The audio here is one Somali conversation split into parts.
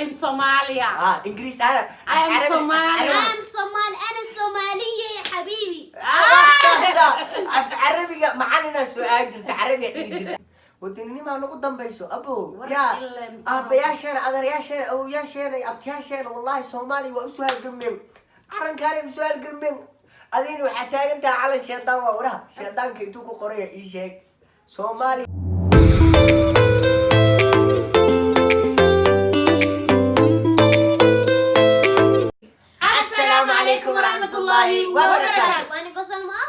am Somalia. إنجليز أنا. I am Somali. I'm Somali. أنا صومالية يا حبيبي. عربي معنا سؤال جرت عربي ودني ما نقدم بيسو أبو يا أب يا شين أدر يا شين أو يا شين أبت يا شين والله صومالي وأسوال قرمين على كارم سؤال قرمين أدين وحتى أنت على شيطان ووراه شيطان كنتوكو قرية إيشك صومالي السلام عليكم ورحمة الله وبركاته. وأنا قصة ما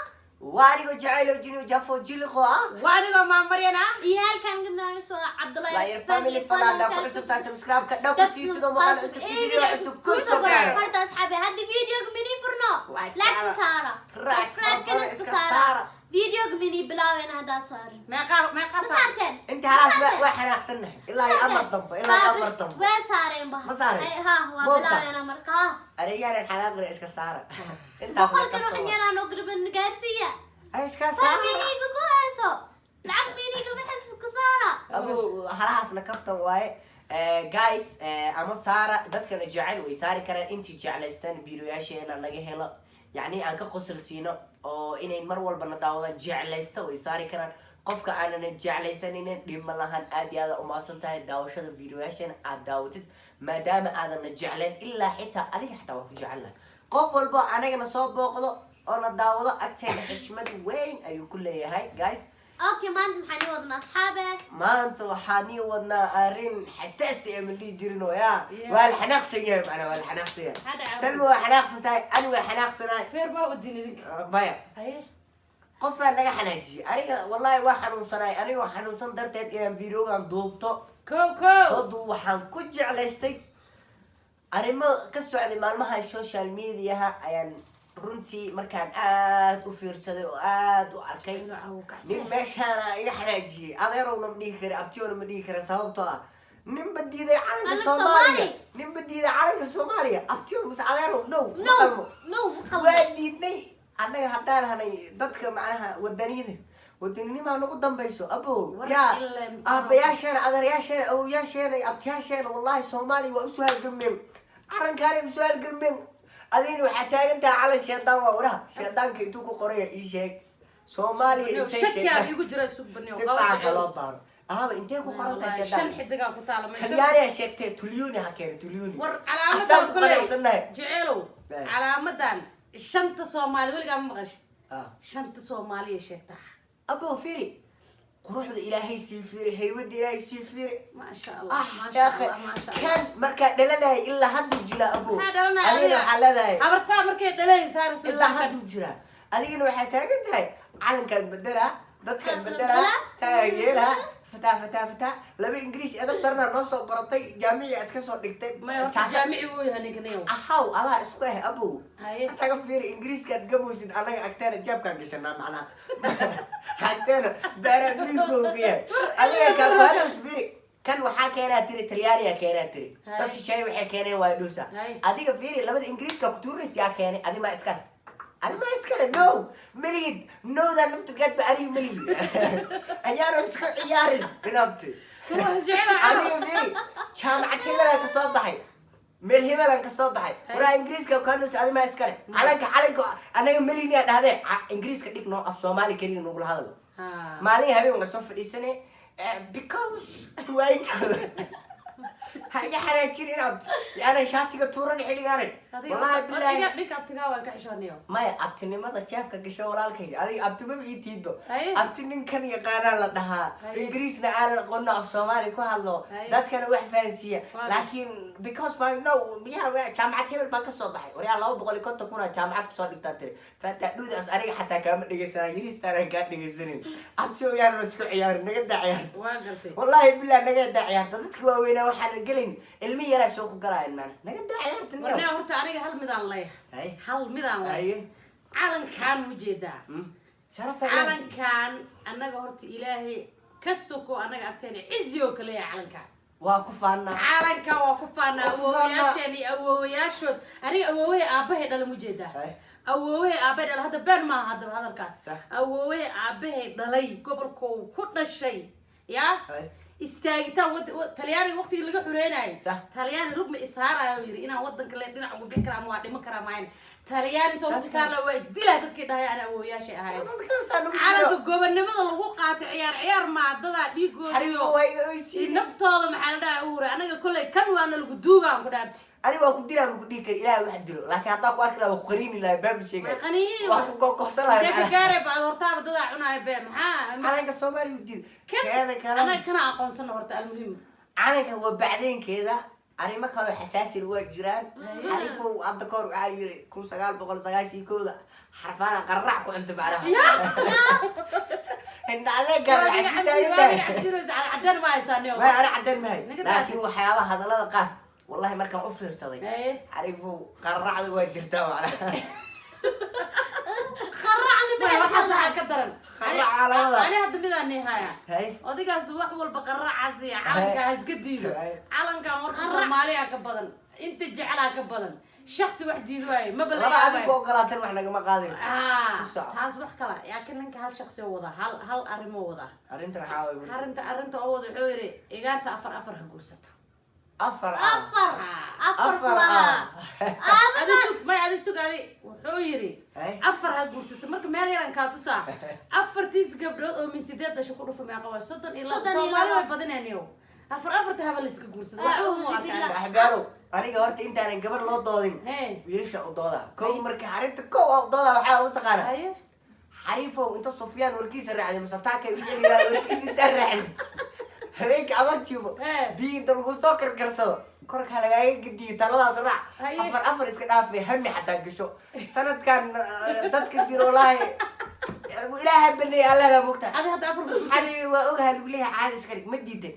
وأنا جعله جنو جافو جلقوا وأنا مع مرينا. يهال كان قدنا نسوا عبد الله. لا يرفعني فلا دا كل سبتا سبسكرايب كدا كسي سدو مقال عسب فيديو عسب كل سبسكرايب. فرت أصحابي هذا فيديو مني فرنا. لايك لايك سارة. سبسكرايب كنا سارة. فيديو مني بلاوين هذا صار. ما صارتين. انت خلاص واحد احسن الا يا امر طب الا يا امر طب وين صارين بها؟ ما صارين. ها هو بلاوين امريكا. رجال الحلال غير ايش كساره انت بخل كانوا حنينا نقرب النقاسية. ايش صار كساره فيني يقول هسه. العب فيني يقول بحس كسارة. ابو خلاص نكفت واي جايز اما ساره dadkana jecel way saari karaan intii jeclaystaan biiroyaasheena naga helo yani aan ka qosrsiino oo inay mar walba na daawadaan jeclaysta way saari karaan qofka aanan jeclaysaninin dhima lahan aad iyo aad u maasan tahay daawashada biiroyaasheena aad daawatid maadaama aadan jeclayn ilaa xitaa adiga xitaa waa ku jecelnahay qof walba anagana soo booqdo oo na daawado agteena xishmad weyn ayuu ku leeyahay guys. اوكي ما انت محني وضنا اصحابك ما انت وحاني ودنا ارين حساسي من اللي يجرينو يا والحناقصي يا معنا والحناقصي سلمى وحناقصي تاي انا وحناقصي فير ما وديني ذيك بايا قف انا حناجي انا والله واحد صناي انا وحنون صن درتيد ان فيديو ان دوبتو كو صدو waxaan ku jeclaystay arimo ka socday maalmaha social media ayaan runtii markaan aad u fiirsaday oo aad u arkay nin meeshaan iga xanaajiyay adeerowna ma dhihi kara abtiyoona ma dhihi kara sababtoo ah nin badiiday calanka Soomaaliya nin badiiday calanka Soomaaliya abtiyo mise adeerow no waa diidnay annaga haddaan hanay dadka macnaha wadanima nagu dambayso abo ya abayaasheena adeeryaasheena awooyaasheena abtiyaasheena wallahi Soomaaliya waa u soo halgameen calankaana u soo halgameen أدين وحتى أنت على شيطان ووراه شيطان كنتو كقرية إيشك سومالي إنت شكيا يقول جرى سبني سبعة كلابان أنت كقرنت شيطان شن حدقة كتالة خلياري شكتي تليوني هكذا تليوني علامة كله جعلوا علامة شنطة سومالي ولا قام مغش شنطة سومالي شكتها أبو فيري قروح إلهي سيفيري هيود إلهي سيفيري ما شاء الله ما شاء الله ما شاء الله كان مركا دلنا إلا حد جلا أبو أدينا حلنا أبرتها مركا دلنا صار إلا حد جلا أدينا واحد تاجد هاي علن كان بدرها ضد كان بدرها تاجيلها فتا لبي إنجليز أدم ترنا نص برطي جامعي أسكسو دكتور ما جامعي هو هنيكنيو أحاو الله اسكوه أبو أنت كفير إنجليز كان جموسين أنا أكتر جاب كان كشنا معنا أكتر بارا بريكو فيها أنا كان هذا سفير كان وحكينا تري ترياريا كينا تري تبص شيء وحكينا وايدوسا أديك فيري لما إنجليز ككتورس يا كيني أدي ما إسكان أنا ما إسكان نو مريد نو ذا نفط قد بأري مريد أيارو إسكو عيارن بنبتي أديك فيري شام عتيبنا كصباحي ملهمة لانك صباحي ورا إنجليز كانوا سأدي ما إسكان علنك أنا مليني هذا إنجليز كديك نو أف سومالي كريم نقول هذا مالي هبي ونصف السنة because وين هاي حراجين عبد أنا شاتي كتورني حلي قارن والله بالله ديك أبتكا والكحشانيو ما أبتني ما تشاف كجشوا ولا الكي هذه أبتني ما بيتيدو أبتني كان يقارن لدها إنجليزنا أنا قلنا في سومالي كهالله ده كان واحد فانسية لكن because my no بيها جامعة هي البنك الصباحي وريا الله بقولي كنت تكون جامعة صار دكتاتري فتأدود أسألك حتى كم نجسنا يريس ترى قاعد نجسنين أبتيو يا رسكو عيار نقد عيار والله بالله نقد عيار تذكر وين واحد قلين المية لا سوق قراء المال نقد عيار تنيو ورنا هرت أنا هل ميدان الله هل ميدان الله علن كان وجدا شرف علن كان أنا هرت إلهي كسوكو أنا أكتني عزيو كليه علن كان واقفانا علن كان واقفانا أووياشني أووياشود أنا أووي أبه دل مجدا أووي أبه دل هذا بين ما هذا الكاس أووي أبه دلي قبل كل شيء يا istaagitaan talyaani waqtigii laga xureynayay صح talyaani lugma isaarayo yiri inaan wadanka le dhinac ugu bixi karaa ama waa dhimo karaa maayn talyaani inta lagu isaarla waa isdilaa dadkii dhahay ana awooyaashay ahayd calanka gobonimada lagu qaatay ciyaar maadada dhiigooda naftooda maxaa la dhahay uure anaga kolley kan waana lagu duugaan ku dhaabtay أنا بقول دينا بقول ديك إلهي واحد دلو لكن أعطاك وارك لو قريني لا باب الشيء قنيه وارك قصلا كيف قارب بعد ورتها بدها عناي بام ها أنا كسومالي ودي هذا كلام أنا كنا أقول سنة ورتا المهم أنا هو بعدين كذا أنا ما كانوا حساسي الوقت جيران عارفوا الذكر عاري كل سجال بقول سجاشي كذا حرفانا قرعكم أنت بعدها إن على قال عسير عدن ما يصنعوا ما أنا عدن ما هي لكن وحياة هذا لا قاه والله مركب أوفر صديق عارفوا قرع الوقت جرتوا على خرعني ما صح كدرن خرع على هذا أنا هذا بدأ النهاية هاي وديك أسوق والبقرة عسي علنك هزقديله علنك مرة مالية كبدن أنت جعلها كبدن شخص واحد يدوي ما بلا لا هذا كوك لا تروح لك ما قادر تاس وحكلا لكن إنك هالشخص يوضع هل أرمو وضع أنت حاول أرنت أوضع حوري إيجارته أفر هجوسته أفر هذا سوق ما هذا سوق هذه وحوري أفر هجوسته مرك مالي رانكاتو سا أفر تيس قبل من سيدات شكروا في معقوة صدق إلا صدق بدنا نيو أفر تهبل لسك جوسته أحبارو أنا قلت أنت أنا قبل لا ضادين ويرشة ضادها كم مرك حريت كوا ضادها وحاول تقارن حريفه أنت صفيان وركيس الرعد مسطاك يجي لا وركيس أنت الرعد هيك عضت شوفه بي أنت لو سكر كرسه كرك هلا جاي جدي ترى لا صراع أفر إسكت في همي حتى قشوا سنة كان تذكر والله إله بني الله لا مقتل هذا أفر حبيبي وأجهل وليها عاد إسكت مديته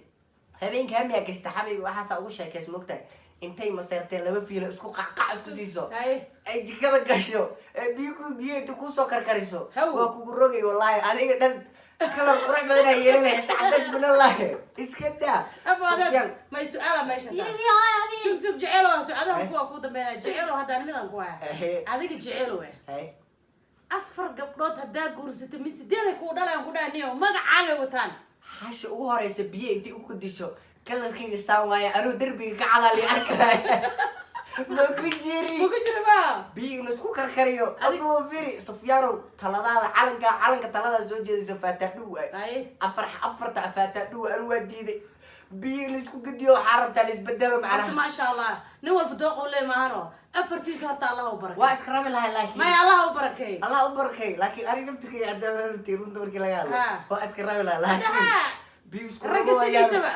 هبينك هم يا كست حبيبي وحاسة وش هيك اسمه مقتل انتي مسيرتين لما فينا اسكو قعقع اسكو سيسو اي جكدا غاشو بيو تكو سو كركريسو واكو روغي والله اديga dhan kala qurux badan ay yeelanay saacadaas min allah iskada ابو هذا ما سؤال ما شاء الله سوق جعيلو سؤالها kuwa ku dambeeyay jaceylo hadaan midan ku ah adiga jaceylo way afar gabdhood hadaa guursatay misideeda ku dhalaan ku dhaaniyo magacaaga wataan hash ugu horeysa biyo intii u kudisho كلركيga saawaya anu darbiga ka calaali arkay ma ku jiri ba biyo isku karkariyo abu firi sufyaano taladaada calanka talada soo jeedisa faataadhu ay afarta faataadhu anu wadiiday biyo isku gadiyo xarabta isbedelo macnaha ma sha Allah nin walba dooqo leemahano afartiis horta Allah u barakay waa iska rabi lahay laakiin ma Allah u barakay laakiin ari naftiga hadda tirunta markii laga hadlo waa iska rabi lahay laakiin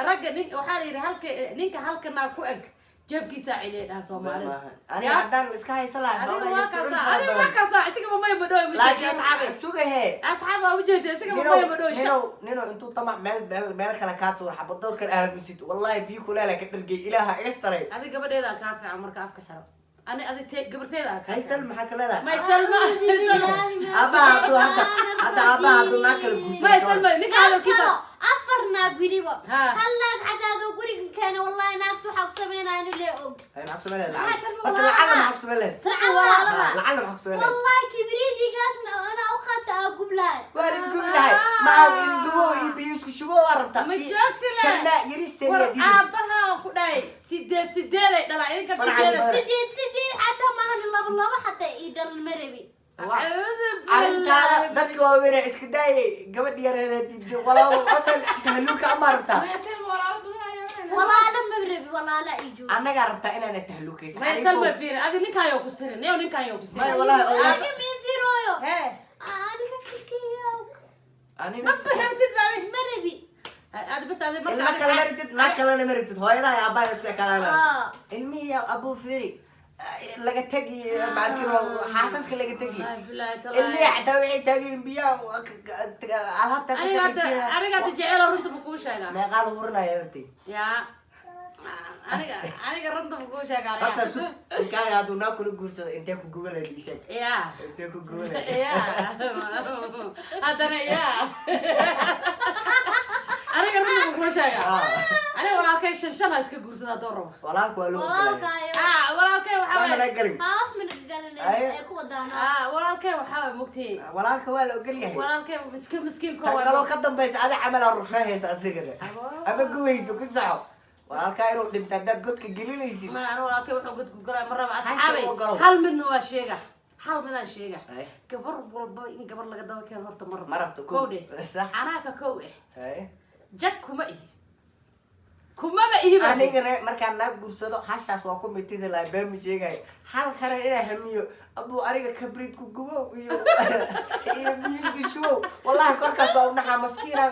ragga nin waxaa la yidhi ninka halkana ku eg jeebkiisa cileedha Soomaaliya ani haddaan iska haysan lahaa adiga waa kaasa isaga ma yimidoo laakiin sugahe asxaab waa ujeeday isaga ma yimidoo nino intuu tamac meel kale ka tuur xabado kale aabisid wallahi biyo kulaala ka dhargay ilaaha iga saray adiga gabadheeda ka fiican marka afka xiro أنا أدي قبرتيها هيسل محك لا ما يسلم أبا هذا هذا ناكل الجوز ما يسلم نك هذا كيسة أفرنا قريبا هلا حتى هذا قريب كان والله ناس تحب سمينا أنا اللي أقول هاي معك سؤال لا قلت العالم معك سؤال العالم معك سؤال والله كبريتي قاسنا أنا أخذت قبلها وارس قبلها ما هذا يسقوه يبيسك شو وربطه سماء يريستني أبها خداي سديد لا إنك سديد حتى ما هن حتى يدر المربي أنت دتك وين إسكداي قبل يا والله قبل تهلوك أمرتا والله لما مربي والله لا يجوا أنا قربت أنا نتهلوك ما يسلم فينا هذه نكايو كسرين نيو نكايو كسرين ما والله أنا ميسيرويو أنا كيف كيو أنا ما تبرمتي بعدين مربي هذا بس هذا ما كلا مرتد هاي لا يا أبا يسوي كلام علمي يا أبو فيري laga tagi markino xaasaska laga tagi ilmi xatawii tagi biya alhabta aniga jecelo runta ma ku sheegaa ma qaal hurnaa yarti ya aniga runta ma ku sheegaa horta kaaga hadu na kula guursado intee ku gubalay dishay ya intee ku gubalay ya hadana ya aniga runta ma ku sheegaa aniga walaalkay shan iska guursada dooro walaalku waa loo walaalkay walaalkay waxa weeye ها من القلب ay ku wadaan walaalkay waxa mugtay walaalka waa la ogol yahay walaalkay miskiin ko kaloo ka dambaysa adiga camal aan rushahaysa asigana ama guwayso ku soco walaalka inuu dhinta dad godka gelinaysid ma ana walaalkay wuxuu godku galay maraba asxaabay hal midna waa sheega hal mid aan sheega gabar walba in gabar laga daba keen horta marabto koode ana ka kow jak kuma ba iiba anigana markaan naag guursado hashaas waa ku mitida la beemi sheegay hal kale inaa hamiyo abu ariga kabrid ku gubo iyo biyo gisho wallahi korkaas waa unaxa maskiina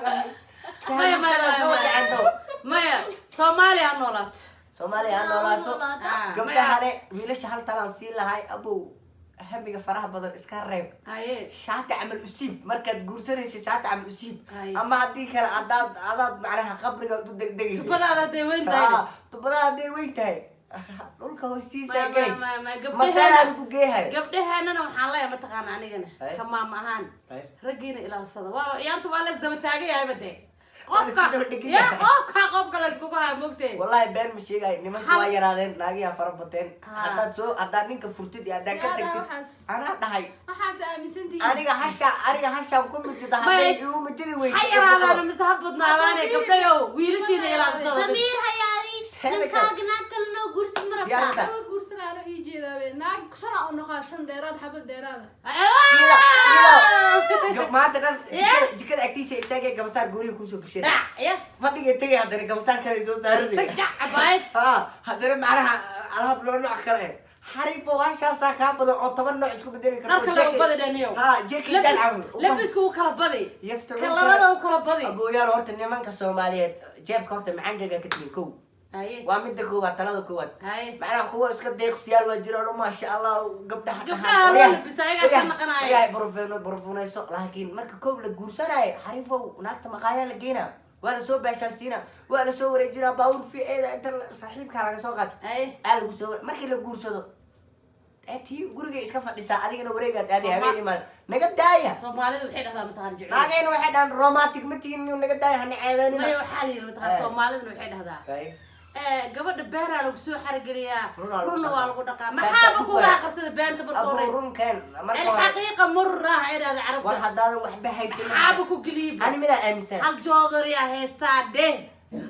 maya Soomaaliya noolaato gabdhaha wiilasha hal talaan sii lahay abu hamiga faraha badan iska reeb shaati amal usib markaad guursanayso shaati amal usib ama hadii kale adaad macnaha qabriga u degdegay tubadaada weyn tahay dhulka hoostiisa galay masala ku geehay gabdhahaanana waxaan leeyahay mataqaan anigana kamaam ahaan ragiina ilaalsada waa yaantu waa la isdaba taagay bade qofka la isku haa moogtay wallahi been ma sheegay nimanka waa yaraadeen naagiya fara bateen hadda ninka furtid iyo hadda ka tagtid ana dhahay waxa aaminsantii aniga hasha ku mitida haday uu mitidi weyn hay yaraadaan misabadnaadaan gabdhayo wiilashiina ilaalsada Samir hayaadi ninkaagna kalno gursid marabta gursanaana ii jeedaabay naag shana oo noqoshan dheeraad xabad dheeraad maanta dhan jikada agtiisa istaagay gabasaar guriga ku soo gashay fadhiga tagay hadana gabasaar kale soo saaray hadana macnaha alhab loo nooc kale xariifo waashaasa ka badan oo 10 nooc isku bedeli karto jacket labisku kala badi kalarada kala badi abooyaal horta nimanka Soomaaliyeed jeebka horta macangaga ka tiin kow waa mid koowaad talada koowaad macnaha kuwa iska deeqsiyaal waa jiraan ma sha Allah gabdhaha bisayga shaqanaya barfuunayso laakiin marka koob la guursanay xariifo naagta maqaaya la geena waa la soo baashalsiina waa la soo wareejina baawur fiiceeda inta saaxiibka laga soo qaad lagu soo markii la guursado tii guriga iska fadhisa adigana wareegaad aadi habeenii mal naga daaya Soomaalidu waxay dhahdaan mataqaan jecel naagayna waxay dhahan romantic ma tihiin naga daaya hana ceebaanina ma waxa la yiri mataqaan Soomaalidu waxay dhahdaan gabadha beera lagu soo xargeliyaa runna waa lagu dhaqaa maxaa ku qaaqsada beenta markoo horeeyay runkan markoo الحقيقه مره ايدا عربت war hadaan wax bahaysan maxaa ku galiib ani mid aaminsan hal joodari ah heestaade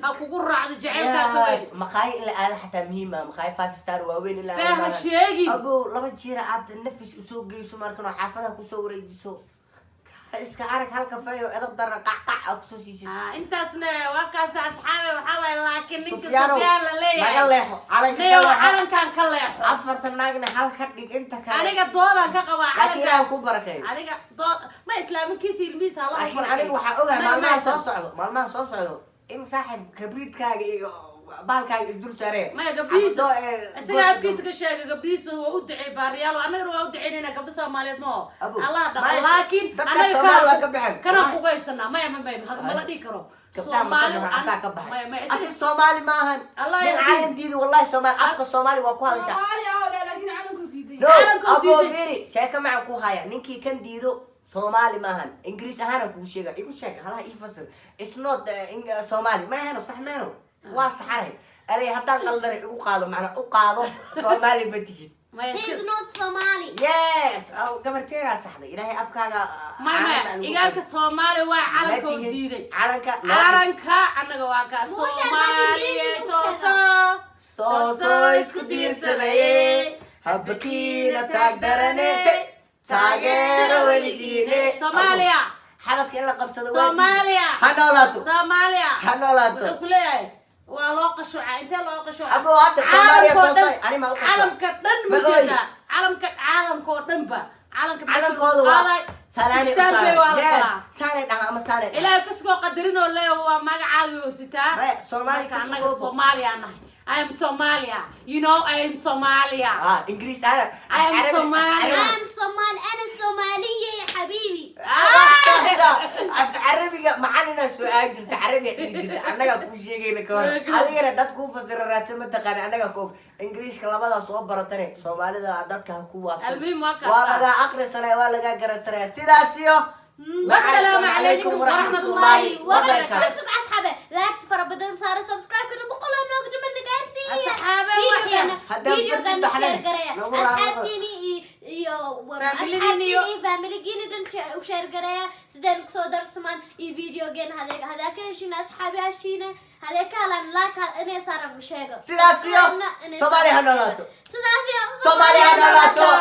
ha kugu raacdo jaceelka qabay maqaay ila aad xataa muhiim ah maqaay 5 star waaweyn ila baa sheegi abu laba jiira aad nafis u soo geliso markan xaafadaha ku soo wareejiso iska arag halka fayo edab daran qaqac ku soo siisay intaasna waa kaas asxaabe waxa way laakiin ninka Sufyaan la leeyahay laga leexo calankan ka leexo afartan naagna halka dhig inta kale aniga doodan ka qaba calanka ku barakay aniga dood ma islaamkiisa ilmiisa Allah ku barakay aniga waxa ogahay maalmaha soo socdo in saaxib kabridkaaga iyo baalkaaga isdul saareen ma gabdhiiso isaga afkiisa ka sheegay gabdhiiso waa u ducay baariyaal anaga waa u ducaynayna gabdho Soomaaliyeed ma Allah dhaqo laakiin anaga Soomaaliya waa ka baxay kana kugaysana ma la dhigi karo Soomaali asaa ka baxay asi Soomaali ma ahan caalam diido wallahi Soomaali afka Soomaali waa ku hadashaa Soomaali oo laakiin calanku diiday abo firi sheeka ma ku haya ninkii kan diido Soomaali ma ahan Ingiriis ahaan ku sheega igu sheeg halaha ii fasir it's not Soomaali ma ahan sax meeno waa saxaray aray haddaan qaldan igu qaado macna u qaado Soomaali badiyid he's not Somali yes aw gabarteena saxday ilaahay afkaaga ma igaalka Soomaali waa calanka u diiday calanka anaga waa ka Soomaaliyeed tooso isku diirsaday habkiina taagdaranay taageero weligiine Soomaaliya xabadka in la qabsado Soomaaliya ha noolaato kuleeyahay waa loo qashuca inta loo qashuca abo hadda Soomaaliya toosay ani ma u qashuca calamka dhan mujida calamka dhanba calankooda waa salaani saane dhaha ama saane ilaahay kasoo qadarin oo leeyahay waa magacaaga oo sitaa Soomaali kasoo Soomaaliya nahay I am Somalia. You know I am Somalia. English I am Somalia. أنا صومالية يا حبيبي. عربي معنا سؤال جرت عربي جرت أنا كل شيء كذا كمان. هذه أنا دات كوف فسر الرسمة تقال أنا كوف إنجليش كلام هذا صوب برتني Somali ده دات كهكوا. المهم واقع. ولا أقرأ سنة ولا أقرأ سنة سيداسيو. والسلام عليكم ورحمة الله وبركاته. أصحابي لا تفرق بدون صار سبسكرايب كنا بقولهم نقدم النقارسية. أصحابي فيديو كان شير قرية. أصحابتيني فاميلي دن وشير قرايا سدين كسو درسمان اي فيديو جين هذاك شينا اصحابي عشينا هذاك لان لاك اني صار مشيغا سلاسيو سومالي هنولاتو سلاسيو سومالي هنولاتو